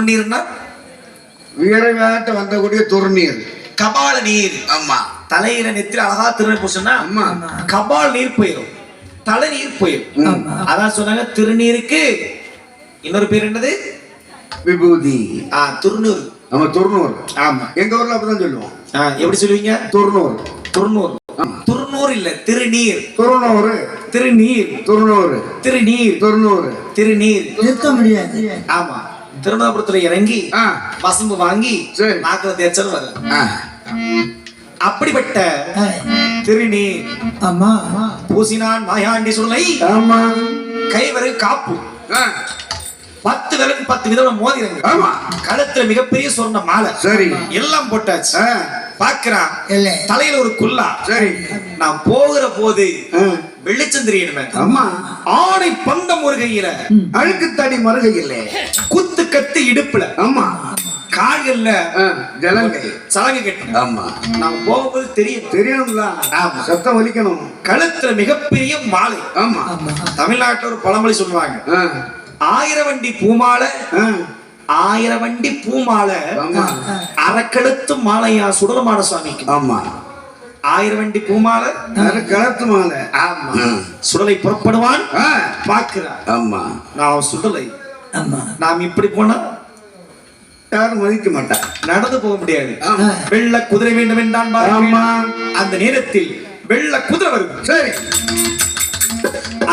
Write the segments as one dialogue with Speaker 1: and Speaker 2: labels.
Speaker 1: துர்நீர்னா
Speaker 2: வீரகாட்ட வந்தக்கூடிய துர்நீர்.
Speaker 1: கபால நீர்.
Speaker 2: ஆமா.
Speaker 1: தலையில நெத்தில அழகா திருநீர் பூசினா
Speaker 2: ஆமா
Speaker 1: கபால் நீர் போயிடும், தலை நீர் போயிடும். அதான் சொன்னாங்க திருநீருக்கு இன்னொரு பேர் என்னது?
Speaker 2: விபூதி.
Speaker 1: துர்நூறு.
Speaker 2: ஆமா துர்நூறு.
Speaker 1: ஆமா
Speaker 2: எங்க ஊர்ல அப்படிதான் சொல்லுவோம்.
Speaker 1: எப்படி சொல்லுவீங்க?
Speaker 2: துர்நூறு.
Speaker 1: துர்நூறு. துர்நூறு இல்ல, திருநீர்.
Speaker 2: துர்நூறு.
Speaker 1: திருநீர்.
Speaker 2: துர்நூறு.
Speaker 1: திருநீர்.
Speaker 2: துர்நூறு.
Speaker 1: திருநீர்.
Speaker 3: நிறுத்த முடியாது.
Speaker 1: ஆமா. திருவண்ணாபுரத்துல இறங்கி வசம்பு வாங்கி நாக்கில தேய்ச்சல் வர அப்படிப்பட்ட திருநீர்.
Speaker 3: ஆமா.
Speaker 1: பூசினான் மாயாண்டி சொல்லை.
Speaker 2: ஆமா.
Speaker 1: கைவரை காப்பு 10 விரலுக்கு 10 விதமான மோதிரங்க.
Speaker 2: ஆமா.
Speaker 1: கழுத்துல மிகப்பெரிய சொர்ண மாலை.
Speaker 2: சரி.
Speaker 1: எல்லாம் போட்டாச்சு. பாக்குறான் தலையில ஒரு குல்லா.
Speaker 2: சரி.
Speaker 1: நான் போகிற போது வெளிச்சம் தெரியணுமே.
Speaker 2: ஆமா.
Speaker 1: ஆணை பந்தம் ஒரு கையில,
Speaker 2: அழுக்கு தடி மறுகையில்,
Speaker 1: குத்து கத்து இடுப்புல.
Speaker 2: ஆமா.
Speaker 1: கால்கள்ல
Speaker 2: ஜலங்கை
Speaker 1: சலங்கை கட்டு.
Speaker 2: ஆமா.
Speaker 1: நான் போகும்போது தெரியணும்ல.
Speaker 2: ஆமா. சத்தம் வலிக்கணும்.
Speaker 1: கழுத்துல மிகப்பெரிய மாலை.
Speaker 2: ஆமா.
Speaker 1: தமிழ்நாட்டுல ஒரு பழமொழி சொல்லுவாங்க, 1000 வண்டி பூமாலை, 1000 வண்டி பூமாலை, அரைக்கழுத்து மாலையா சுடலமான சுவாமிக்கு.
Speaker 2: ஆமா.
Speaker 1: 1000 வண்டி பூமாலை,
Speaker 2: அரைக்கழுத்து மாலை.
Speaker 1: ஆமா. சுடலை புறப்படுவான் பார்க்கிறான்.
Speaker 2: ஆமா.
Speaker 1: நான் சுடலை.
Speaker 3: ஆமா.
Speaker 1: நாம் இப்படி போனா
Speaker 2: யாரும் மதிக்க மாட்டான்,
Speaker 1: நடந்து போக முடியாது. வெள்ள குதிரை வேண்டும் என்றான். அந்த நேரத்தில் வெள்ள குதிரை வருது. சரி.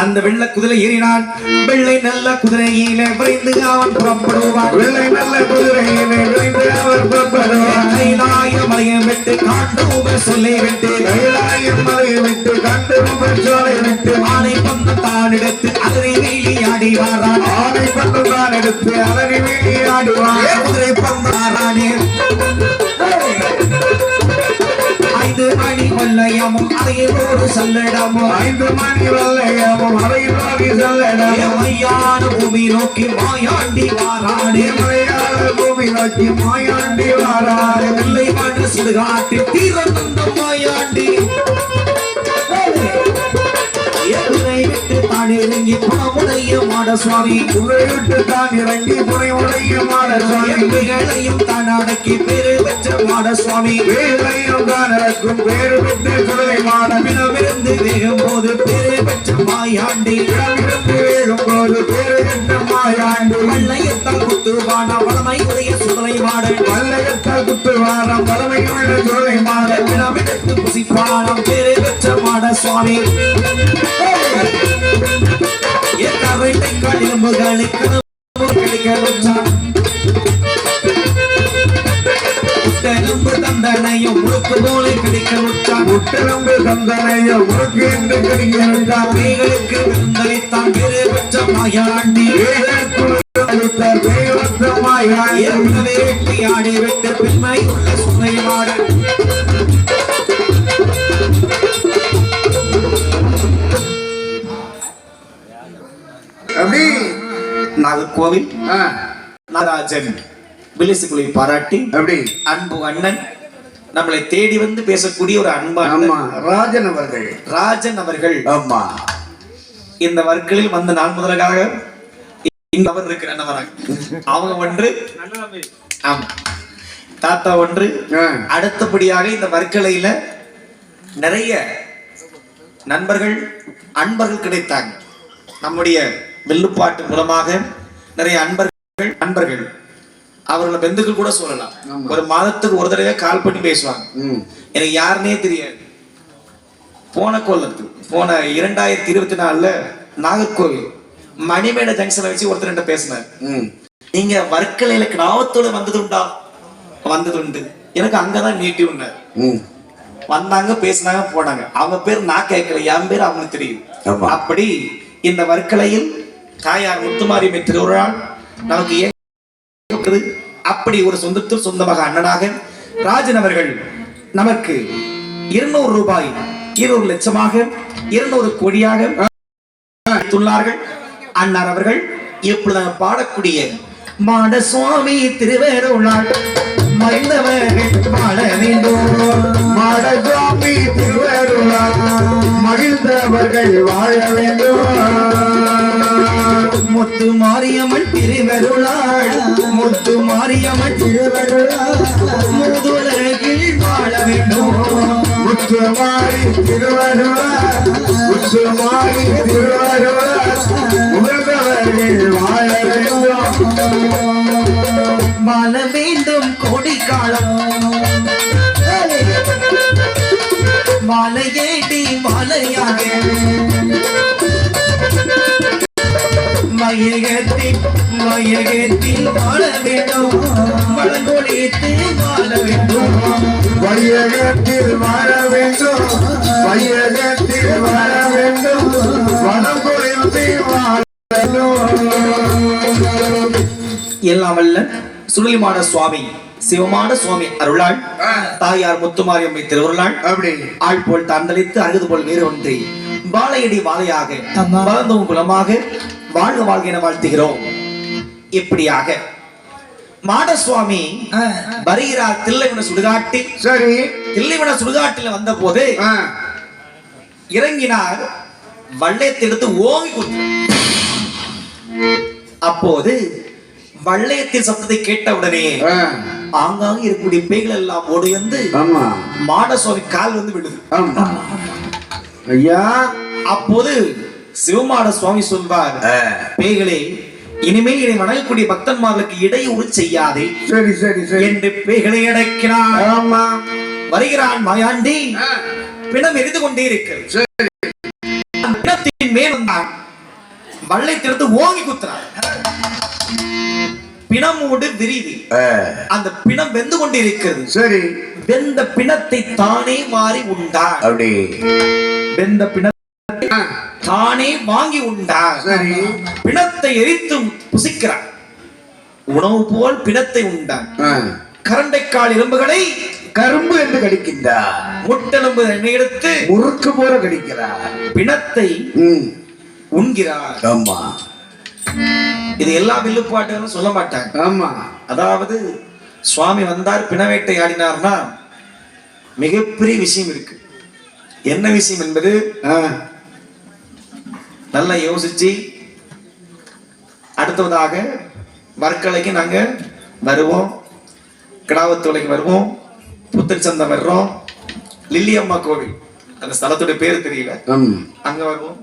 Speaker 1: அந்த வெள்ள குதிரை ஏறினான். வெள்ளை நல்ல குதிரையிலே விரைந்து அவன் புறப்படுவான்.
Speaker 2: வெள்ளை நல்ல குதிரையிலே விரைந்து அவன் புறப்படுவான்.
Speaker 1: கைலாயம் மலையை விட்டு காண்டூப சொல்லை விட்டு,
Speaker 2: கைலாயம் மலையை விட்டு காண்டூப சொல்லை விட்டு,
Speaker 1: ஆனை பந்து தான் எடுத்து அதனை வீழி ஆடி வாரான்.
Speaker 2: ஆனை பந்து தான் எடுத்து அதனை வீழி ஆடுவான்.
Speaker 1: குதிரை பந்தாரானே 5 மணி வல்லையமும் அறையோடு சல்லடமும்,
Speaker 2: 5 மணி வல்லையமும் அறையோடு சல்லடமும்,
Speaker 1: மையான பூமி நோக்கி மாயாண்டி வாரானே.
Speaker 2: மையான பூமி நோக்கி மாயாண்டி வாரானே.
Speaker 1: வெள்ளை மணி சுடுகாட்டி தீரந்த மாயாண்டி உரை விட்டு தான் இறங்கி புனமுடைய மாட சுவாமி,
Speaker 2: உரை விட்டு தான் இறங்கி புனையுடைய மாட சுவாமி,
Speaker 1: வேலையும் தான் அடக்கி பேரு பெற்ற மாட சுவாமி,
Speaker 2: வேலையும் தான் நடக்கும் பேரு பெற்ற சுடலை மாட,
Speaker 1: வினவிருந்து வேகும் போது பேரு பெற்ற மாயாண்டி,
Speaker 2: வினவிருந்து வேகும் போது பேரு பெற்ற மாயாண்டி,
Speaker 1: வல்லையத்தால் குத்துவான வளமையுடைய சுடலை மாட,
Speaker 2: வல்லையத்தால் குத்துவான வளமையுடைய சுடலை மாட,
Speaker 1: வினவிடத்து புசிப்பானம் பேரு பெற்ற மாட சுவாமி. தந்தனையும் முழுக்கு போல கிடைக்க விட்டான்.
Speaker 2: முட்டெலும்பு தந்தனையும் முழுக்கு என்று கிடைக்க விட்டான்.
Speaker 1: கைகளுக்கு விருந்தளித்தான் பேரு பெற்ற மாயாண்டி. வேட்டி ஆடி விட்டு பெண்மை உள்ள சுனை மாட,
Speaker 2: அப்படி
Speaker 1: நாகர்கோவில் நடராஜன் விலிசுக்குள்ளை பாராட்டி,
Speaker 2: அப்படி
Speaker 1: அன்பு அண்ணன் நம்மளை தேடி வந்து பேசக்கூடிய ஒரு அன்பான
Speaker 2: ராஜன் அவர்கள்.
Speaker 1: ராஜன் அவர்கள்.
Speaker 2: ஆமா.
Speaker 1: இந்த வர்க்கலில் வந்த நான் முதலாக இங்க அவர் இருக்கிறாங்க. அவங்க ஒன்று, ஆமா தாத்தா ஒன்று. அடுத்தபடியாக இந்த வர்க்கலையில நிறைய நண்பர்கள் அன்பர்கள் கிடைத்தாங்க. நம்முடைய வில்லுப்பாட்டு மூலமாக நிறைய அன்பர்கள் அவர்களை பெந்துக்கள் கூட சொல்லலாம். ஒரு மாதத்துக்கு ஒரு தடவை கால் பண்ணி பேசுவாங்க. எனக்கு யாருன்னே தெரியாது. போன 2024 நாகர்கோவில் மணிமேட ஜங்ஷன்ல வச்சு ஒருத்தர் பேசினார். நீங்க வர்க்கலையில கிராமத்தோட வந்ததுண்டு, எனக்கு அங்கதான் நேட்டிவ் வந்தாங்க, பேசினாங்க, போனாங்க. அவங்க பேர் நான் கேட்கல, என் பேர் அவங்களுக்கு தெரியும். அப்படி இந்த வர்க்கலையில் தாயார் முத்துமாரி திருவிழா நமக்கு அப்படி ஒரு சொந்தமாக அண்ணனாக ராஜன் அவர்கள் நமக்கு 200 ரூபாய் 200 லட்சமாக 200 கோடியாக துள்ளார்கள். அண்ணார் அவர்கள் இப்பொழுது பாடக்கூடிய மாட சுவாமி திருவேருளாள் மகிழ்ந்தவர்கள் வாழ வேண்டும்.
Speaker 2: மாட சுவாமி திருவேருளாள் மகிழ்ந்தவர்கள் வாழ வேண்டும்.
Speaker 1: முத்து மாரியம்மன் திருவருளாள் முத்து மாரியம்மன் திருவருளாள் மூதுலகில் வாழ வேண்டும்
Speaker 2: முத்து மாறி திருவருளாள் முத்து மாறி திருவருளாள் உலகவர்கள் வாழ வேண்டும்
Speaker 1: வாழ வேண்டும் கோடிக்காலம் மாலையேடி மாலையாக மையகத்தில் வாழ வேண்டும் வளங்கொழித்து வாழ வேண்டும்
Speaker 2: வையகத்தில் வாழ வேண்டும் வையகத்தில் வாழ வேண்டும் வனம் குறித்து வாழ வேண்டும்
Speaker 1: எல்லாம் வல்ல சுடலிமாட சுவாமி சிவமான சுவாமி அருளாள் தாயார் முத்துமாரியம்மை திருவருளாள்
Speaker 2: அப்படி
Speaker 1: ஆள் போல் தாந்தளித்து அருகது போல் வேறு ஒன்றி வாழையடி வாழையாக வளர்ந்தவும் குலமாக வாழ்க வாழ்க என வாழ்த்துகிறோம். இப்படியாக மாடசுவாமி வருகிறார் தில்லைவன சுடுகாட்டி.
Speaker 2: சரி
Speaker 1: தில்லைவன சுடுகாட்டில் வந்த போது இறங்கினார், வள்ளையத்தை எடுத்து ஓங்கி கொடுத்தார். அப்போது வள்ளையத்தின் சத்தத்தை கேட்டவுடனே ஆங்காங்க இருக்கக்கூடிய பேய்கள் எல்லாம் ஓடி வந்து மாடசுவாமி கால் வந்து விடுது.
Speaker 2: ஐயா
Speaker 1: அப்போது சிவமாட சுவாமி சொல்வார், பேய்களே இனிமேல் இதை வணங்கக்கூடிய பக்தன்மார்களுக்கு இடையூறு செய்யாதே.
Speaker 2: சரி சரி சரி
Speaker 1: என்று பேய்களை அடக்கினார். வருகிறான் மாயாண்டி. பிணம் எரிந்து கொண்டே இருக்கிறது. பிணத்தின் மேல் வந்தான், வள்ளையத்திலிருந்து ஓங்கி குத்துறார். பிணமோடு விரிவு அந்த பிணம் வெந்து கொண்டிருக்கிறது.
Speaker 2: சரி
Speaker 1: வெந்த பிணத்தை தானே மாறி உண்டார். அப்படி வெந்த பிணத்தை தானே வாங்கி உண்டார்.
Speaker 2: சரி
Speaker 1: பிணத்தை எரித்து புசிக்கிறார். உணவு போல் பிணத்தை உண்டான். கரண்டைக்கால் எலும்புகளை
Speaker 2: கரும்பு என்று கடிக்கின்றார்.
Speaker 1: முட்டெலும்பு எடுத்து
Speaker 2: முறுக்கு போல கடிக்கிறார்.
Speaker 1: பிணத்தை உண்கிறார்.
Speaker 2: ஆமா
Speaker 1: இது எல்லா வில்லுப்பாட்டுகளும் சொல்ல மாட்டாங்க.
Speaker 2: ஆமா
Speaker 1: அதாவது சுவாமி வந்தார், பிணவேட்டை ஆடினார்னா மிகப்பெரிய விஷயம் இருக்கு. என்ன விஷயம் என்பது நல்லா யோசிச்சு அடுத்ததாக வர்க்கலைக்கு நாங்க வருவோம், கிடாவத்தோலைக்கு வருவோம், புத்தர் சந்தம் வர்றோம், லில்லி அம்மா கோவில் அந்த ஸ்தலத்துடைய பேரு தெரியல, அங்க வருவோம்.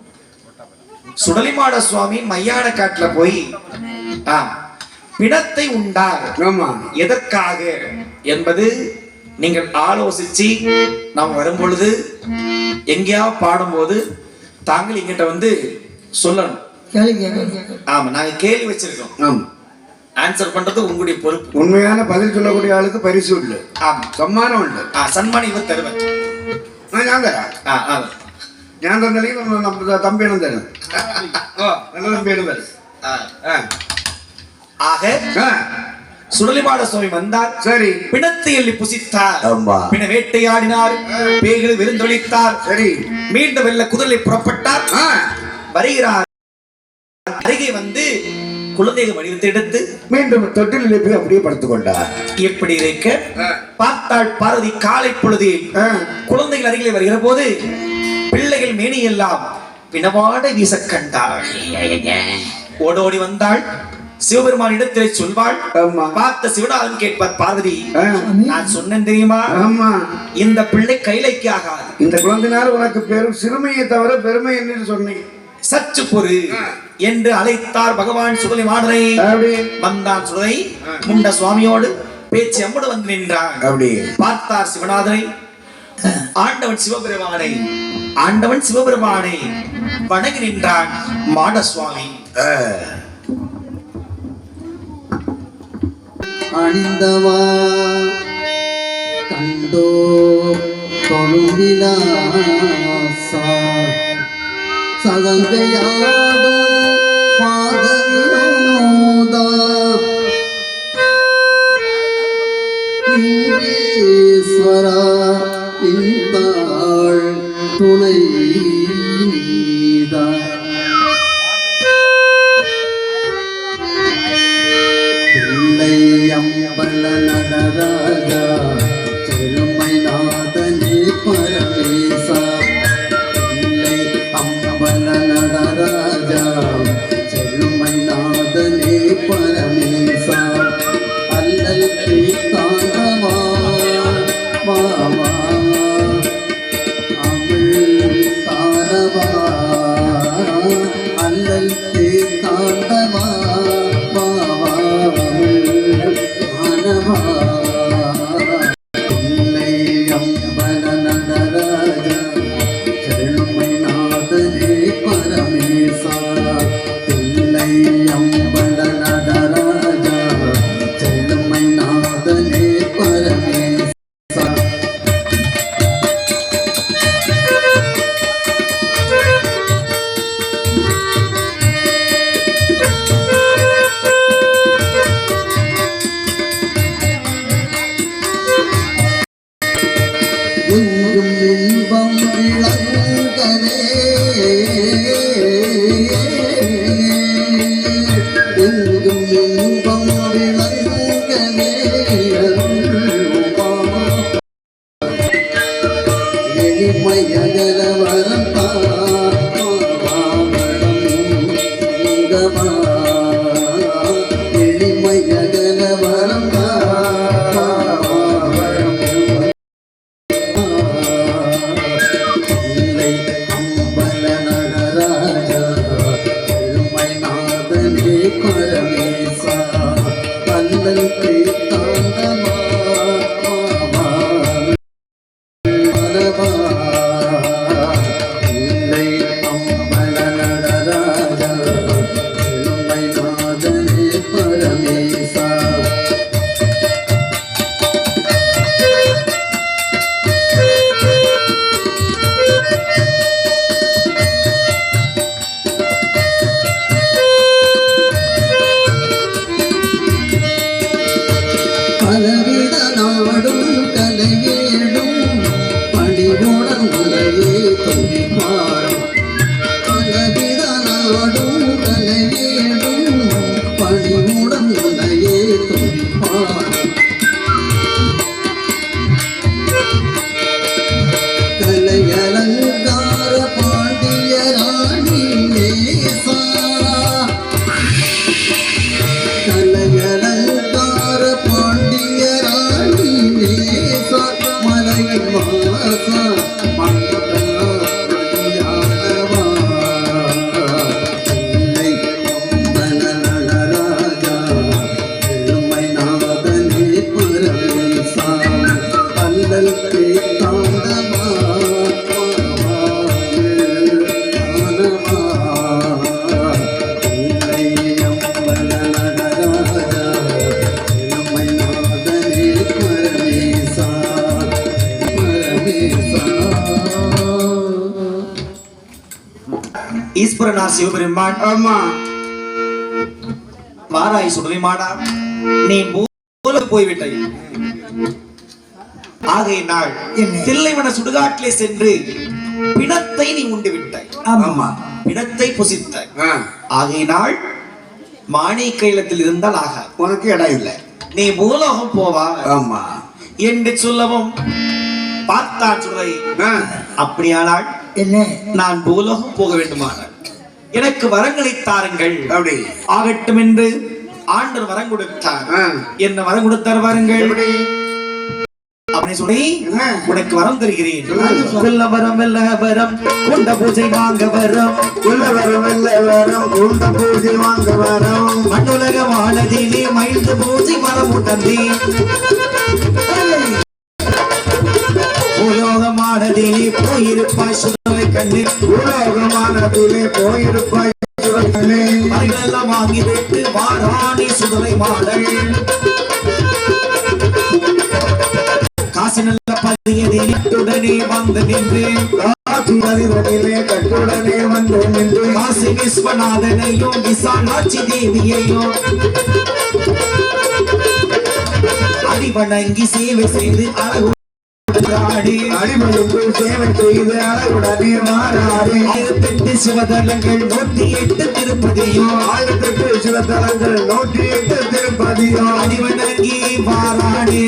Speaker 1: சுடலிமாட சுவாமி மையான காட்டுல போய் பிணத்தை உண்டார். எதற்காக என்பது நீங்கள் ஆலோசிச்சு நாம் வரும் பொழுது எங்கேயாவது பாடும்போது தாங்கள் எங்கிட்ட வந்து சொல்லணும். ஆமா, நாங்க கேள்வி வச்சிருக்கோம். ஆன்சர் பண்றது உங்களுடைய பொறுப்பு.
Speaker 2: உண்மையான பதில் சொல்லக்கூடிய ஆளுக்கு பரிசு உண்டு.
Speaker 1: ஆமா,
Speaker 2: சம்மானம் உண்டு.
Speaker 1: சன்மானம் இவர் தருவார்.
Speaker 2: ഞാൻ തന്നെങ്കിൽ നമ്മുടെ തമ്പിയണം തരും. നല്ല തമ്പിയണം തരും.
Speaker 1: ஆக சுடலிமாட சுவாமி வந்தார். சரி, பிணத்தை எள்ளி புசித்தார். பிண வேட்டையாடினார். பேய்களை விருந்தொழித்தார். சரி, மீண்டும் வெள்ள குதிரை புறப்பட்டார். வருகிறார். அருகே வந்து குழந்தைகள் வடிவத்தை எடுத்து
Speaker 2: மீண்டும் தொட்டிலே போய் அப்படியே படுத்துக் கொண்டார்.
Speaker 1: எப்படி இருக்க பார்த்தாள் பார்வதி. காலை பொழுதில் குழந்தைகள் அருகிலே வருகிற போது பிள்ளைகள் மேனி எல்லாம் பிணவாட வீச கண்டாள். ஓடோடி வந்தாள். சிவபெருமான் இடத்திலே சொல்வாள். பார்த்த சிவநாதன் கேட்பார், பார்வதி நான் சொன்னேன் தெரியுமா, இந்த பிள்ளை கைலைக்கு ஆகாது. இந்த
Speaker 2: குழந்தைனால உனக்கு பெரும் சிறுமையை தவிர பெருமை என்று சொன்னேன்.
Speaker 1: சற்று பொறு என்று அழைத்தார் பகவான் சுடலிமாடனை. வந்தான் சுடலை முண்ட சுவாமியோடு பேச்சு அம்முடு வந்து நின்றான். பார்த்தார் சிவநாதனை. ஆண்டவன் சிவபெருமானை வணங்கி நின்றான் மாட சுவாமி.
Speaker 3: அணிந்தவா கண்டோ கொழும்பிலாசா சதங்கையாடும் பாதவினோதா ஈஸ்வரா இந்தாள் துணை நீதா அம்பல நடராஜா செருமை நாதனே பரமேசா. அம்பல நடராஜா செருமை பலவித நாடும் கலையேடும் பணிவுடன் உரையே துதி பாடும் பலவித நாடும் கலையேடும் பணிவுடன் உரையே துதி பாடும் கலையலங்கார பாண்டிய ராணி நேசா கலையலங்கார பாண்டிய ராணி நேசா மலையின் வாசா மண்டபடியானவா இல்லை அம்பல நடராஜா எழுமை நாதனே பரமேசா அல்லல் கேட்டாண்டவா
Speaker 1: ஈஸ்வரனா சிவபெருமான்
Speaker 2: ஆமா
Speaker 1: வாராய் சுடலைமாடா நீ மூல போய்விட்டாய் ஆகையினால் தில்லைவன சுடுகாட்டிலே சென்று பிணத்தை நீ உண்டு விட்டாய்
Speaker 2: ஆமா
Speaker 1: பிணத்தை புசித்தாய்
Speaker 2: ஆ,
Speaker 1: ஆகையினால் மாணி கைலத்தில் இருந்தால் ஆகாது
Speaker 2: உனக்கு இடம் இல்லை
Speaker 1: நீ பூலோகம் போவா
Speaker 2: ஆமா
Speaker 1: என்று சொல்லவும் பார்த்தான் சுடலை
Speaker 2: ஆ,
Speaker 1: அப்படியானால்
Speaker 3: என்ன
Speaker 1: நான் பூலோகம் போக வேண்டுமானால் எனக்கு வரங்களை தாருங்கள்
Speaker 2: அப்படி
Speaker 1: ஆகட்டும் என்று ஆண்டவர் வரம் கொடுத்தார்
Speaker 2: ஆ,
Speaker 1: என்ன வரம் கொடுத்தார் வாருங்கள்
Speaker 2: எப்படி
Speaker 1: அவனை சொல்லி
Speaker 2: என்ன?
Speaker 1: உனக்கு வரம் தருகிறேன்
Speaker 2: சொல்லுங்க.
Speaker 1: வெல்ல வரம் வெல்ல வரம் கொண்ட பூஜை வாங்க வரம்
Speaker 2: உள்ள வரும் வெள்ள வரும் உண்ட பூஜை வாங்க வரும்
Speaker 1: மண்ணுலக வாழதிலே மகிழ்ந்து பூஜை வரம் உடந்தே உலோகமானதிலே போயிருப்பாய் சுடலை கண்ணு
Speaker 2: உலோகமானதிலே போயிருப்பாய் சுடர்களே.
Speaker 1: மறைகளெல்லாம் வாங்கி விட்டு வாராணி சுடலை மாடல் காசு நல்ல பதியதே வந்து நின்று
Speaker 2: காசி மனிதனிலே கட்டுடனே வந்து நின்று
Speaker 1: காசி விஸ்வநாதனையும் விசாலாட்சி தேவியையும் அடிவணங்கி சேவை செய்து அழகு
Speaker 2: அடிமையுக்கு சேவை செய்து அழகுடனே மாறாடி
Speaker 1: 1008 சிவதலங்கள் 108 திருப்பதியும்
Speaker 2: 1008 சிவத்தலங்கள் 108 திருப்பதியும்
Speaker 1: அடிவணங்கி பாராடி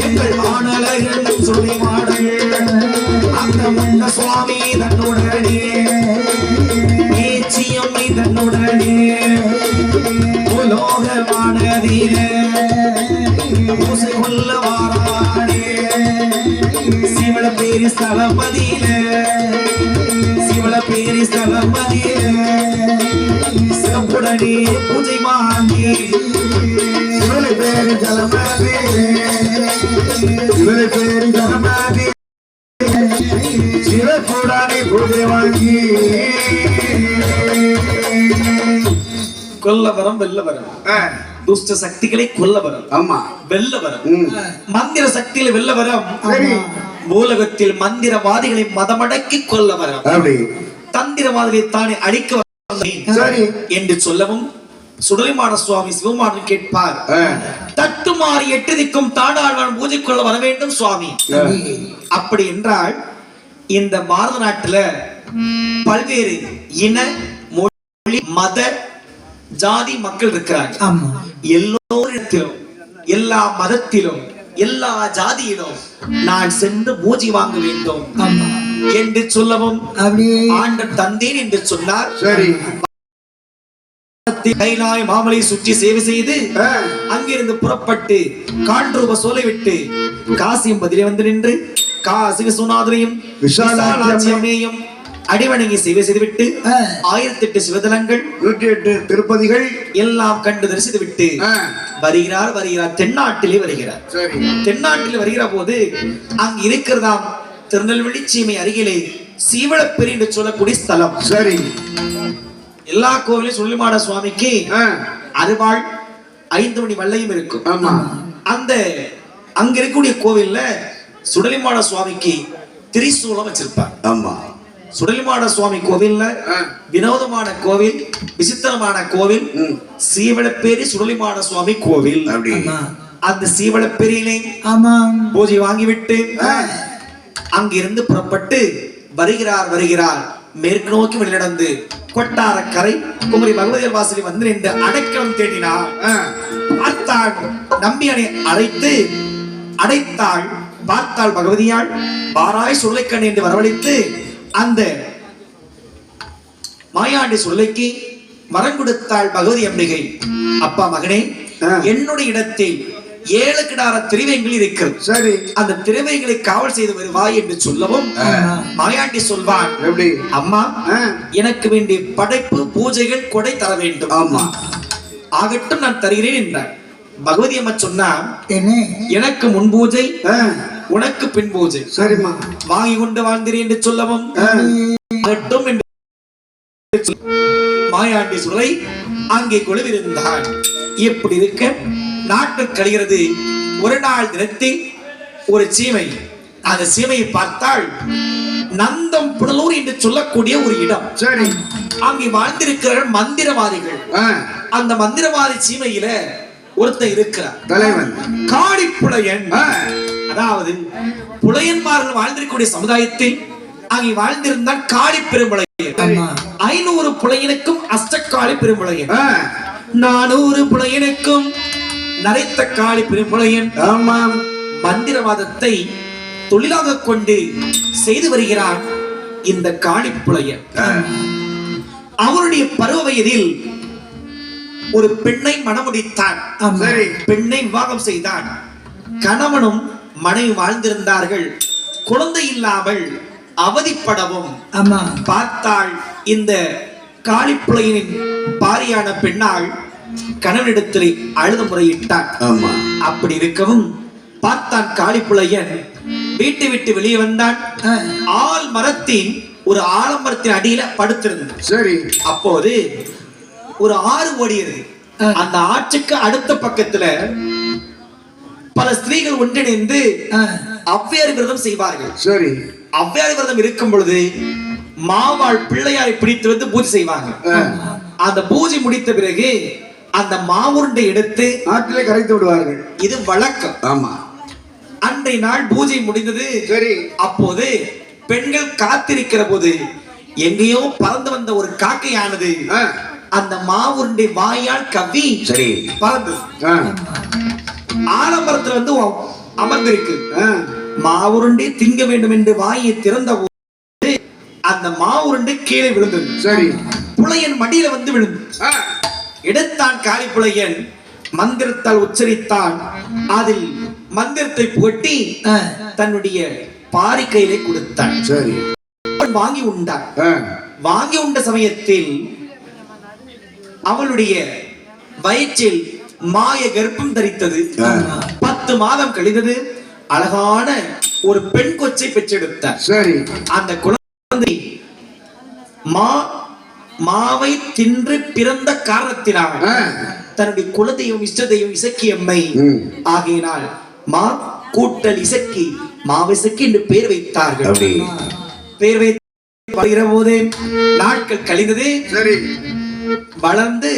Speaker 1: எங்கள் ஆனழகன் சொல்லி மாடல் அந்த முன்ன சுவாமி தன்னுடனே ஏச்சியம்மை தன்னுடனே உலோகமானதீரே பூசை கொள்ள வாராடே சிவள பேரி ஸ்தலமதியில சிவள பேரி ஸ்தலமதியில சிவப்புடனே பூஜை வாங்கி
Speaker 2: இவளை பேரு ஜலமாதி இவளை பேரு ஜலமாதி சிவப்புடானே பூஜை வாங்கி
Speaker 1: கொல்லவரம் வெல்லவரம் துஷ்ட சக்திகளை கொல்லவரம்
Speaker 2: ஆமா
Speaker 1: வெல்லவரம்
Speaker 2: ம்.
Speaker 1: மந்திர சக்திகளை வெல்லவரம்
Speaker 2: சரி.
Speaker 1: பூலகத்தில் மந்திரவாதிகளை மதமடக்கி கொல்லவரம்
Speaker 2: அப்படி
Speaker 1: தந்திரவாதிகளை தானே அழிக்க வந்தேன்
Speaker 2: சரி.
Speaker 1: என்று சொல்லவும் சுடலைமாட சுவாமி சிவமாடன் கேட்பார்
Speaker 2: ஆ.
Speaker 1: தட்டுமாறி 8 திக்கும் தாடாழ்வான் பூஜை கொள்ள வர வேண்டும் சுவாமி அப்படி என்றால் இந்த பாரத நாட்டுல பல்வேறு இன மொழி மத ஜாதி மக்கள் இருக்கிறாங்க எல்லோரிடத்திலும் எல்லா மதத்திலும் எல்லா ஜாதியிலும் நான் சென்று பூஜை வாங்க வேண்டும் என்று சொல்லவும் ஆண்டர் தந்தேன் என்று சொன்னார்
Speaker 2: சரி
Speaker 1: கைலாய் மாமலை சுற்றி சேவை செய்து
Speaker 2: ஆ.
Speaker 1: அங்கிருந்து புறப்பட்டு காண்ரூப சோலை விட்டு காசியம் பதிலே வந்து நின்று காசி விஸ்வநாதரையும் விசாலாட்சியம்மையும் அடிவணங்கி சேவை செய்துவிட்டு 1008 சிவதலங்கள்
Speaker 2: 108 திருப்பதிகள்
Speaker 1: எல்லாம் கண்டு தரிசித்து விட்டு
Speaker 2: ஆ.
Speaker 1: வருகிறார் தென்னாட்டிலே வருகிறார்
Speaker 2: சரி
Speaker 1: தென்னாட்டில் வருகிற போது அங்கு இருக்கிறதாம் திருநெல்வேலி சீமை அருகிலே சீவளப்பெரி என்று சொல்லக்கூடிய ஸ்தலம்
Speaker 2: சரி
Speaker 1: எல்லா கோவிலும் சுள்ளிமாட சுவாமிக்கு
Speaker 2: ஆ.
Speaker 1: அருவாள் 5 மணி வல்லையும் இருக்கும்
Speaker 2: ஆமா
Speaker 1: அந்த அங்க இருக்கக்கூடிய கோவில்ல சுடலிமாட சுவாமிக்கு திரிசூலம் வச்சிருப்பார்
Speaker 2: ஆமா
Speaker 1: சுடலிமாட சுவாமி கோவில்ல
Speaker 2: ஆ.
Speaker 1: வினோதமான கோவில் விசித்திரமான கோவில்
Speaker 2: ம்.
Speaker 1: சீவளப்பேரி சுடலிமாட சுவாமி கோவில்
Speaker 2: அப்படி
Speaker 1: அந்த சீவள பெரியிலே
Speaker 3: ஆமாம்
Speaker 1: பூஜை வாங்கிவிட்டு அங்கிருந்து புறப்பட்டு வருகிறார் மேற்கு நோக்கி வெளிநடந்து கொட்டாரக்கரை குமரி பகவதியர் வாசலி வந்து நின்று அடைக்கலம் தேடினார். பார்த்தாள் நம்பியனை அடைத்தாள். பார்த்தாள் பகவதியாள் பாராய் சுருளைக்கண் என்று வரவழைத்து அந்த மாயாண்டி சுருளைக்கு வரம் கொடுத்தாள் பகவதி அம்பிகை. அப்பா மகனே, என்னுடைய இடத்தில் 7 கிடார திரிவேங்கள் இருக்கிறது.
Speaker 2: சரி,
Speaker 1: அந்த திரிவேங்களை காவல் செய்து வருவாய் என்று சொல்லவும் மாயாண்டி சொல்வான்,
Speaker 2: எப்படி
Speaker 1: அம்மா எனக்கு வேண்டிய படைப்பு பூஜைகள் கொடை தர வேண்டும்.
Speaker 2: ஆமா,
Speaker 1: ஆகட்டும் நான் தருகிறேன் என்றார். பகவதி அம்மா சொன்னா, எனக்கு முன் பூஜை உனக்கு பின் பூஜை.
Speaker 2: சரிம்மா,
Speaker 1: வாங்கி கொண்டு வாழ்கிறேன் என்று சொல்லவும் ஆகட்டும் என்று மாயாண்டி சுரை அங்கே கொழுவிருந்தான். எப்படி இருக்க நாட்டு கழிகிறது. ஒரு நாள் தினத்தில் ஒரு சீமை, அந்த சீமையை பார்த்தால் நந்தம் புனலூர் என்று சொல்லக்கூடிய ஒரு இடம்.
Speaker 2: சரி,
Speaker 1: அங்கே வாழ்ந்திருக்கிறார்கள் மந்திரவாதிகள். அந்த மந்திரவாதி சீமையில ஒருத்தர் இருக்கிறார்,
Speaker 2: தலைவன்
Speaker 1: காளிப்புலையன். அதாவது புலையன்மார்கள் வாழ்ந்திருக்கக்கூடிய சமுதாயத்தில் அங்கே வாழ்ந்திருந்தான் காளி பெரும்புலையன். 500 புலையனுக்கும் அஷ்டகாளி பெரும்புலையன், 400 புலையனுக்கும் நரைத்த காளி பெரும்புலையன்.
Speaker 2: ஆமாம்,
Speaker 1: மந்திரவாதத்தை தொழிலாக கொண்டு செய்து வருகிறான் இந்த காளிப்புலையன். அவருடைய பருவ வயதில் ஒரு பெண்ணை மணமுடித்தான். பெண்ணை விவாகம் செய்தான். கணவனும் மனைவி வாழ்ந்திருந்தார்கள். குழந்தை இல்லாமல் அவதிப்படவும் பார்த்தாள் இந்த காளிப்புலையனின் பாரியான பெண்ணாள் கணவனிடத்தில் அழுத முறையிட்டான். அப்படி இருக்கவும் பார்த்தான் காளிப்புலையன். வீட்டை விட்டு வெளியே வந்தான். ஆல் மரத்தின் ஒரு ஆலமரத்தின் அடியில படுத்திருந்தான்.
Speaker 2: சரி,
Speaker 1: அப்போது ஒரு ஆறு ஓடியது. அந்த ஆற்றுக்கு அடுத்த பக்கத்துல பல ஸ்திரீகள் ஒன்றிணைந்து அவ்வையார் விரதம் செய்வார்கள்.
Speaker 2: சரி,
Speaker 1: அவ்வையார் விரதம் இருக்கும் பொழுது மாவாள் பிள்ளையாரை பிடித்து வந்து பூஜை செய்வாங்க. அந்த பூஜை முடித்த பிறகு அந்த மாவுருண்டை எடுத்து
Speaker 2: ஆற்றிலே கரைத்து விடுவார்கள்.
Speaker 1: இது வழக்கம்.
Speaker 2: ஆமா,
Speaker 1: அன்றைய நாள் பூஜை முடிந்தது.
Speaker 2: சரி,
Speaker 1: அப்போது பெண்கள் காத்திருக்கிற போது எங்கேயோ பறந்து வந்த ஒரு காக்கையானது அந்த மாவுருண்டை வாயால் கவ்வி
Speaker 2: சரி
Speaker 1: பறந்து ஆலமரத்துல வந்து அமர்ந்திருக்கு. மாவுருண்டை திங்க வேண்டும் என்று வாயை திறந்த போது அந்த மாவுருண்டை கீழே விழுந்தது.
Speaker 2: சரி,
Speaker 1: புலையன் மடியில வந்து விழுந்து எடுத்தான் காளிப்புலையன். மந்திரத்தால் உச்சரித்தான். அதில் மந்திரத்தை புகட்டி தன்னுடைய பாரி கையிலே கொடுத்தான்.
Speaker 2: சரி,
Speaker 1: வாங்கி உண்டான். வாங்கி உண்ட சமயத்தில் அவளுடைய வயிற்றில் மாய கர்ப்பம் தரித்தது. 10 மாதம் கழிந்தது. அழகான ஒரு பெண் கொச்சை பெற்றெடுத்தார்.
Speaker 2: சரி,
Speaker 1: அந்த குழந்தை மாவை தின்று பிறந்த காரணத்தினால் தன்னுடைய குலதெய்வம் இஷ்ட தெய்வம் இசக்கியம்மை ஆகினால் மா கூட்டல் இசக்கி மாவிசக்கி என்று பெயர் வைத்தார்கள். பெயர் வைத்த போதே நாட்கள் கழிந்தது.
Speaker 2: சரி,
Speaker 1: வளர்ந்து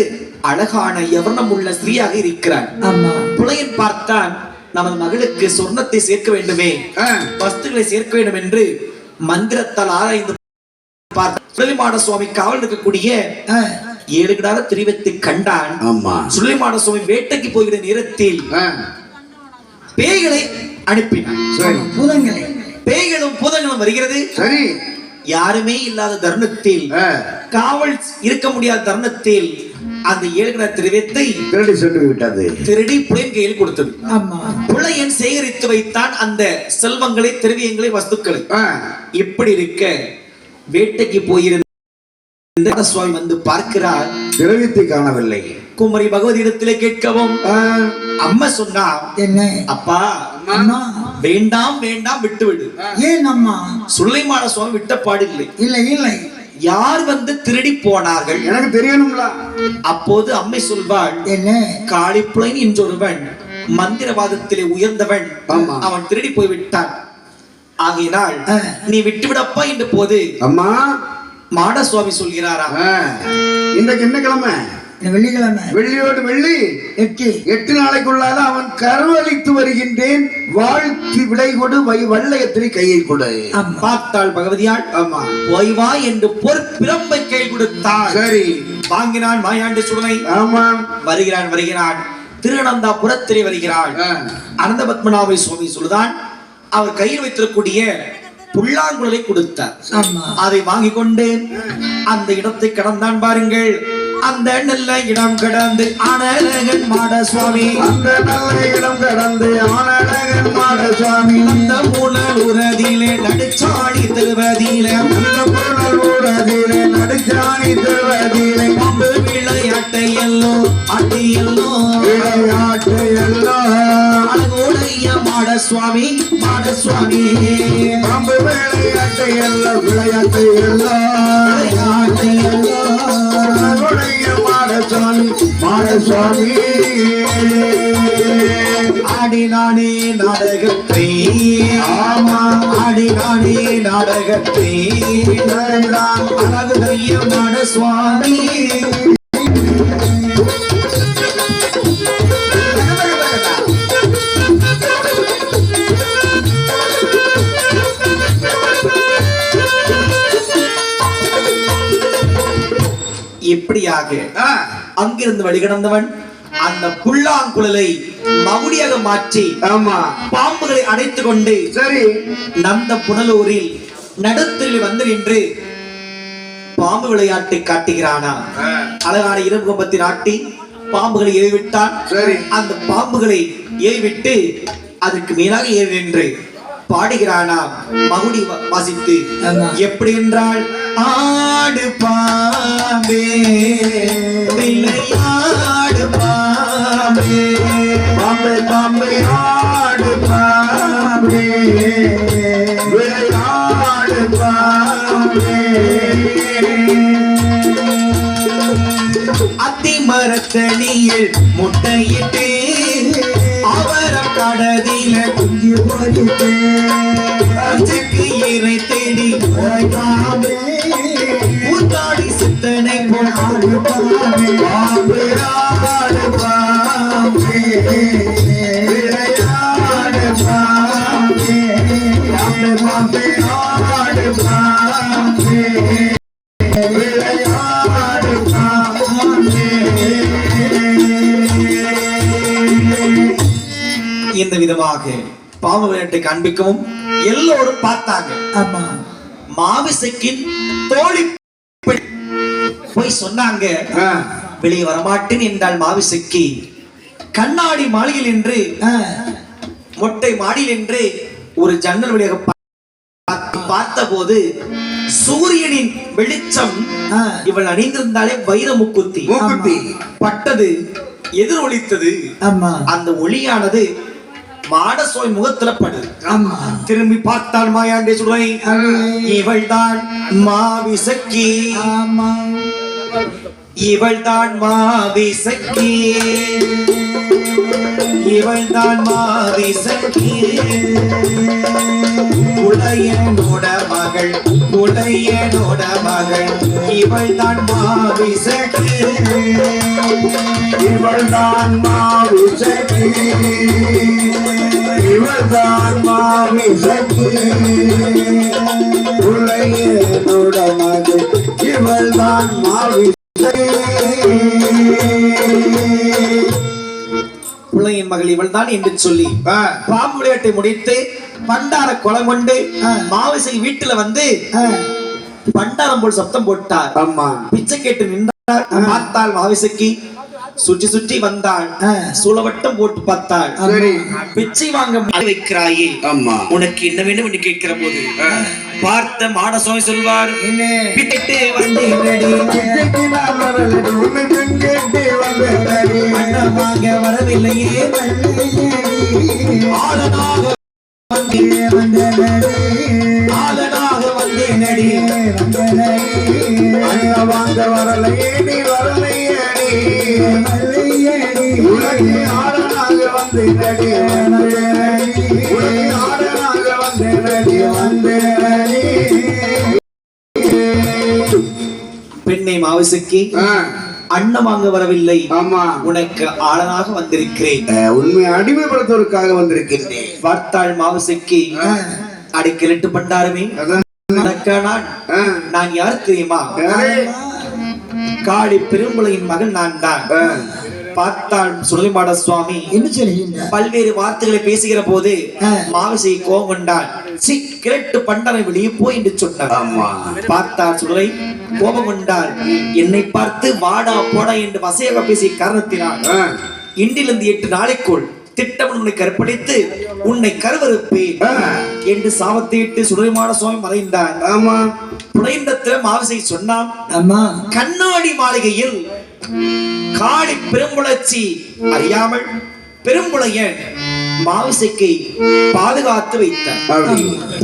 Speaker 1: அழகான யவனம் உள்ள ஸ்திரீயாக இருக்கிறார். புலையன் பார்த்தான், நமது மகளுக்கு சொர்ணத்தை சேர்க்க வேண்டுமே, வஸ்துகளை சேர்க்க வேண்டும் என்று மந்திரத்தால் ஆராய்ந்து சுள்ளிமாட சுவாமி காவல் இருக்கக்கூடிய 7 கிடார திரிவத்தை கண்டான். சுள்ளிமாட சுவாமி வேட்டைக்கு போகிற நேரத்தில் பேய்களை அனுப்பினான். பேய்களும் பூதங்களும் வருகிறது.
Speaker 2: சரி,
Speaker 1: யாருமே இல்லாத தருணத்தில், காவல் இருக்க முடியாத தருணத்தில் அந்த 7 கிடார திரிவத்தை
Speaker 2: திருடி சென்று விட்டது.
Speaker 1: திருடி புலையன் கையில் கொடுத்தது. புலையன் சேகரித்து வைத்தான் அந்த செல்வங்களை, திரவியங்களை, வஸ்துக்களை. இப்படி இருக்க வேட்டைக்கு போயிருந்த சுவாமி வந்து பார்க்கிறார்.
Speaker 2: திரவியத்தை காணவில்லை.
Speaker 1: குமரி பகவதி இடத்திலே கேட்கவும் அம்மா சொன்னா,
Speaker 3: என்ன
Speaker 1: அப்பா வேண்டாம் வேண்டாம் விட்டுவிடு.
Speaker 3: ஏன் அம்மா?
Speaker 1: சுள்ளிமாட சுவாமி விட்ட பாடில்லை.
Speaker 3: இல்லை இல்லை,
Speaker 1: யார் வந்து திருடி போனார்கள்
Speaker 2: எனக்கு தெரியணும்ல.
Speaker 1: அப்போது அம்மை சொல்வாள்,
Speaker 3: என்ன
Speaker 1: காளிப்புலையன் என்றொருவன் மந்திரவாதத்திலே உயர்ந்தவன், அவன் திருடி போய் விட்டான். ஆகையினால் நீ விட்டுவிடப்பா என்ற போது
Speaker 2: அம்மா
Speaker 1: மாட சுவாமி சொல்கிறாரா,
Speaker 2: இன்றைக்கு என்ன கிழமை?
Speaker 4: வெள்ளிக்கிழமை
Speaker 2: வெள்ளியோடு வெள்ளி 8 நாளைக்குள்ளாக அவன் கருவளித்து வருகின்றேன், வாழ்த்து விடை கொடு, வள்ளையத்தினை கையை கொடு.
Speaker 1: பார்த்தாள் பகவதியாள்.
Speaker 2: ஆமா,
Speaker 1: ஓய்வா என்று பொற்பிரம்பை கை கொடுத்தாள்.
Speaker 2: சரி,
Speaker 1: வாங்கினான் மாயாண்டி சுடனை.
Speaker 2: ஆமா,
Speaker 1: வருகிறான் திருநந்தாபுரத்திலே வருகிறாள். அனந்த பத்மநாப சுவாமி சொல்லுதான், அவர் கையில் வைத்திருக்கக்கூடிய புல்லாங்குழலை கொடுத்தார். அதை வாங்கி கொண்டு அந்த இடத்தை கடந்தான். பாருங்கள், அந்த நல்ல இடம் கடந்து ஆனழகன் மாட சுவாமி,
Speaker 2: அந்த நல்ல இடம் கடந்து ஆனழகன் மாட சுவாமி,
Speaker 1: அந்த மூணல் உரதியிலே நடுச்சாணி திருவதியிலே,
Speaker 2: அந்த மூணல் உரதியிலே நடுச்சாணி திருவதியிலே,
Speaker 1: பாம்பு விளையாட்டை எல்லோ ஆட்டி எல்லோ
Speaker 2: விளையாட்டு எல்லோ
Speaker 1: அழகுடைய மாட சுவாமி, மாட சுவாமி,
Speaker 2: பாம்பு விளையாட்டு எல்லோ விளையாட்டு எல்லோ
Speaker 1: விளையாட்டை எல்லோ
Speaker 2: மாடசுவாமி
Speaker 1: ஆடினானே நாடகத்தை. ஆமா, ஆடினானே நாடகத்தை. அழகுடைய மாட சுவாமி. இப்படியாக அங்கிருந்து வழிகடந்தவன் அந்த புல்லாங்குழலை மகுடியாக மாற்றி,
Speaker 2: ஆமா,
Speaker 1: பாம்புகளை அடைத்துக் கொண்டு,
Speaker 2: சரி,
Speaker 1: நந்த புனலூரில் நடுத்தில் வந்து நின்று பாம்பு விளையாட்டை காட்டுகிறானா. அழகான இரும்பு கம்பத்தை நாட்டி பாம்புகளை ஏவிவிட்டான்.
Speaker 2: சரி,
Speaker 1: அந்த பாம்புகளை ஏவிவிட்டு அதற்கு மேலாக ஏறி நின்று பாடுகிறானா மகுடி வாசித்து. எப்படி என்றால், ஆடு பாம்பே விளையாடு பாம்பே,
Speaker 2: பாம்பே பாம்பே ஆடு பாம்பே விளையாடு பாம்பே,
Speaker 1: அத்தி மரத்தடியில் முட்டையிட்டு அவரம் கடதில குஞ்சு போயிட்டு இறை தேடி ஊத்தாடி சித்தனை போல் ஆடு பாம்பே,
Speaker 2: பாம்பே ஆடு பாம்பே விளையாடு பாம்பே, பாம்பே பாம்பே ஆடு பாம்பே விளையாடு பாம்பே.
Speaker 1: இந்த விதமாக பாம்பு விளையாட்டை காண்பிக்கவும் எல்லோரும் பார்த்தாங்க.
Speaker 4: ஆமா,
Speaker 1: மாவிசைக்கின் தோழி போய் சொன்னாங்க, வெளியே வரமாட்டேன் என்றால் மாவிசைக்கு கண்ணாடி மாளிகையில் என்று மொட்டை மாடியில் என்று ஒரு ஜன்னல் வழியாக பார்த்த போது சூரியனின் வெளிச்சம் இவள் அணிந்திருந்தாலே வைர முக்குத்தி பட்டது, எதிரொலித்தது. அந்த ஒளியானது மாடசோய் முகத்துல படுது. திரும்பி பார்த்தால் மாயாண்டே சுடை, இவள் தான் மாவிசக்கி, இவள் தான் மாவிசக்கி, இவள் தான் மாவிசக்கி, உடையனோட மகள், உடையனோட மகள், இவள் தான் மாவிசக்கி,
Speaker 2: இவள் தான் மாவிசக்கி, இவள் தான் மாவிசக்கி, உடையனோட மகள், இவள் தான் மாவிசக்கி.
Speaker 1: பிள்ளையின் மகள் இவள் தான் என்று சொல்லி பாம்பு விளையாட்டை முடித்து பண்டார குளம் கொண்டு மாவிசை வீட்டுல வந்து பண்டாரம் போல் சப்தம் போட்டார். பிச்சை கேட்டு நின்றார். பார்த்தால் மாவிசைக்கு சுற்றி சுற்றி வந்தாள். சூழவட்டம் போட்டு பார்த்தாள். பிச்சை வாங்க வைக்கிறாயே, உனக்கு என்ன வேண்டும் என்று கேட்கிற போது பார்த்த மாடசுவாமி சொல்வார், பிட்டு வரவில்லையே, ஆளனாக வந்தேனடி,
Speaker 2: வாங்க வரலையே, நீ வரலையே, உலகி ஆடனாக வந்தேனடி, உலகி ஆடனாக வந்தேனடி, வந்தேனடி.
Speaker 1: பெண்ணை மாவிசைக்கு அன்னம் வாங்க வரவில்லை,
Speaker 2: ஆமா
Speaker 1: உனக்கு ஆளனாக வந்திருக்கிறேன்.
Speaker 2: உண்மை அடிமைப்படுத்துவதற்காக வந்திருக்கின்றேன்.
Speaker 1: பார்த்தாள் மாவசைக்கு. அடிக்கலிட்டு பண்டாருமே, நான் யார் தெரியுமா? காளி பெரும்புலையின் மகன் நான் தான். பார்த்தாள் சுடலைமாட சுவாமி
Speaker 4: என்ன சொல்லுகின்ற
Speaker 1: பல்வேறு வார்த்தைகளை பேசுகிற போது மாவசை கோபம் கொண்டாள். கிரட்டு பண்டனை வெளியே போய் என்று சொன்னார். பார்த்தாள் சுடலை கோபம் கொண்டாள். என்னை பார்த்து வாடா போடா என்று வசையாக பேசிய காரணத்தினால் இன்றிலிருந்து 8 நாளைக்குள் திட்டம் உன்னை கற்பழித்து உன்னை கருவறுப்பேன் என்று சாபத்திட்டு சுடலைமாட சுவாமி மறைந்தார்.
Speaker 2: ஆமா
Speaker 1: புனைந்தத்தில மாவசை சொன்னான்.
Speaker 4: அம்மா
Speaker 1: கண்ணாடி மாளிகையில் காளி பெரும்புலச்சி அறியாமல் பெரும்புலையன் மாவசைக்கு பாதுகாத்து வைத்தார்.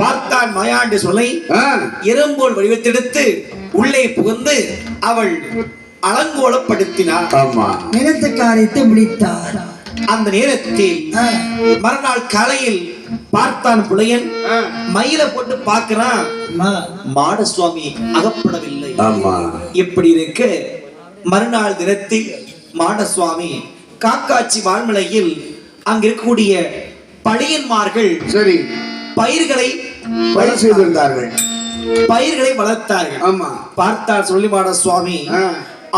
Speaker 1: பார்த்தான் மாயாண்டி சொல்லை எறும்போல் வடிவத்தெடுத்து உள்ளே புகுந்து அவள் அலங்கோலப்படுத்தினார்.
Speaker 4: நினைத்த காரியத்தை முடித்தார்.
Speaker 1: அந்த நேரத்தில் மறுநாள் காலையில் பார்த்தான் புலையன் மயில போட்டு பார்க்கிறான். மாடசுவாமி அகப்படவில்லை. இப்படி இருக்க மறுநாள் தினத்தில் மாடசுவாமி காக்காட்சி வான்மலையில் அங்க இருக்கக்கூடிய பழியன்மார்கள்
Speaker 2: சரி
Speaker 1: பயிர்களை
Speaker 2: செய்திருந்தார்கள்,
Speaker 1: பயிர்களை வளர்த்தார்கள். பார்த்தார் சுடலைமாட சுவாமி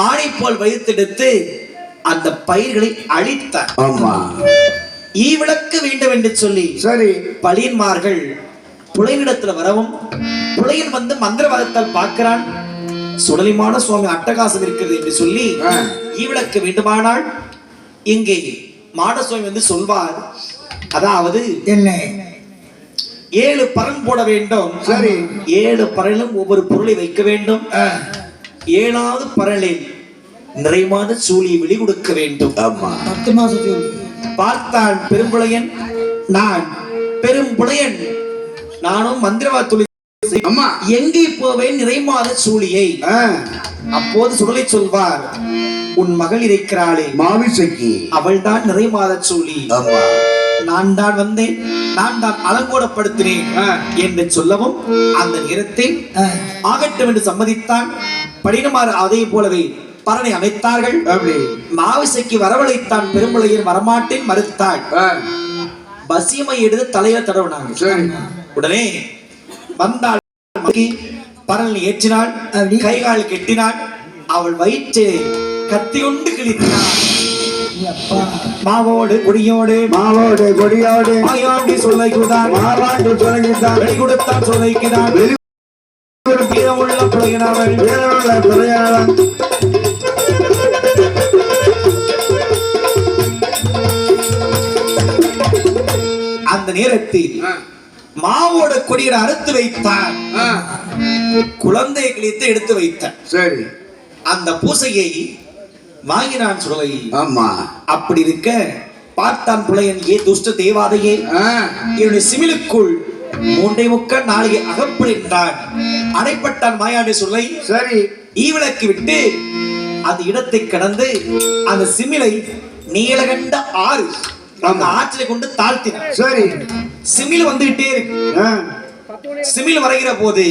Speaker 1: ஆணை போல் வைத்தெடுத்து அந்த பயிர்களை அழித்தார். ஈவிளக்கு வேண்டும் என்று சொல்லி
Speaker 2: சரி
Speaker 1: பழியன்மார்கள் புலையினிடத்துல வரவும் புலையன் வந்து மந்திரவாதத்தால் பார்க்கிறான். சுடலைமாட சுவாமி அட்டகாசம் இருக்கிறது என்று சொல்லி ஈவிளக்கு வேண்டுமானால் இங்கே மாடசுவாமி வந்து சொல்வார். அதாவது
Speaker 4: என்ன
Speaker 1: 7 பரன் போட வேண்டும்.
Speaker 2: சரி
Speaker 1: 7 பரலும் ஒவ்வொரு பொருளை வைக்க வேண்டும். 7வது பரலில் நிறைமாத சூழியை வெளி கொடுக்க வேண்டும்.
Speaker 4: 10 மாசம்
Speaker 1: பார்த்தான் பெரும்புலையன். நான் பெரும்புலையன், நானும் மந்திரவாத எங்கே போவேன் நிறைமாத சூழியை. அப்போது சுடலை சொல்வார், உன் மகள் இருக்கிறாளே
Speaker 2: மாவிசைக்கு,
Speaker 1: அவள் தான் நிறைமாத சூழி. நான் தான் வந்தேன், நான் தான் அலங்கோலப்படுத்தினேன் என்று சொல்லவும் அந்த நேரத்தில் ஆகட்டும் என்று சம்மதித்தான். படினமாறு அதே போலவே பரனை அமைத்தார்கள். மாவிசைக்கு வரவழைத்தான். பெரும்புலையன் வரமாட்டேன் மறுத்தாள். பசியமை எடுத்து தலையில தடவினாங்க. உடனே வந்தாள். பரனை ஏற்றினாள், கைகால் கெட்டினாள். அவள் வயிற்று கத்தி கொண்டு கிழித்தாள். மாவோடு கொடியோடு
Speaker 2: மாவோடு கொடியோடு
Speaker 1: மாயாண்டி சொல்லைக்குதான்
Speaker 2: மாவாண்டு சொல்லுகிறான்,
Speaker 1: வெளி கொடுத்தான் சொல்லைக்குதான் வீரமுள்ள புலையனவள்
Speaker 2: வீரமுள்ள புலையனவன்.
Speaker 1: அந்த நேரத்தில் மாவோட கொடியை அறுத்து வைத்தான். குழந்தை கிழித்து எடுத்து வைத்தான்.
Speaker 2: சரி
Speaker 1: அந்த பூசையை வாங்கினான் சுடலை. அப்படி இருக்க பார்த்தான் புலையன், ஏ துஷ்ட தேவாதையே, என்னுடைய சிமிலுக்குள் 3.25 நாளிகை அகப்படுகின்றான். அடைப்பட்டான் மாயாண்டி சொல்லை.
Speaker 2: சரி
Speaker 1: ஈவிளக்கு விட்டு அந்த இடத்தை கடந்து அந்த சிமிலை நீலகண்ட ஆறு அந்த ஆற்றிலை கொண்டு தாழ்த்தினார்.
Speaker 2: சரி
Speaker 1: சிமில் வந்துகிட்டே இருக்கு. சிமில் வரைகிற போது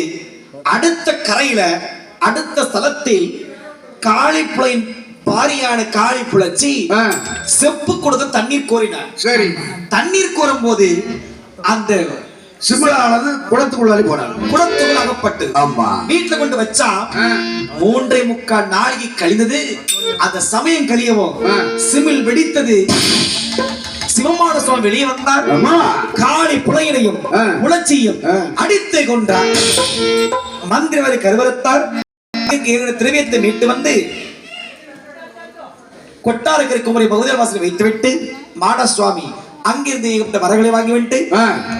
Speaker 1: அடுத்த கரையில அடுத்த ஸ்தலத்தில் காளிப்புலையின் பாரியான காளிப்புலச்சி செப்பு கொடுத்து தண்ணீர் கோரினார்.
Speaker 2: சரி
Speaker 1: தண்ணீர் கோரும் போது அந்த
Speaker 2: சிமிலானது குளத்துக்குள்ளாலே போனார்.
Speaker 1: குளத்துக்குள் அகப்பட்டு வீட்டுல கொண்டு வச்சா 3.25 நாளைக்கு கழிந்தது. அந்த சமயம் கழியவும் சிமில் வெடித்தது. சிவமான சுவாமி வெளியே வந்தார். காளி புலையனையும் புலச்சியும் அடித்து கொண்டார். மந்திரவாதி கருவறுத்தார். திரவியத்தை மீட்டு வந்து கொட்டாரக்கரை குமரி பகுதியில் வாசல் வைத்துவிட்டு மாடசுவாமி அங்கிருந்து வரகளை வாங்கிவிட்டு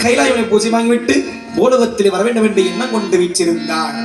Speaker 1: கைலாய பூஜை வாங்கிவிட்டு பூலோகத்தில் வர வேண்டும் என்று எண்ணம் கொண்டு வீச்சிருந்தார்.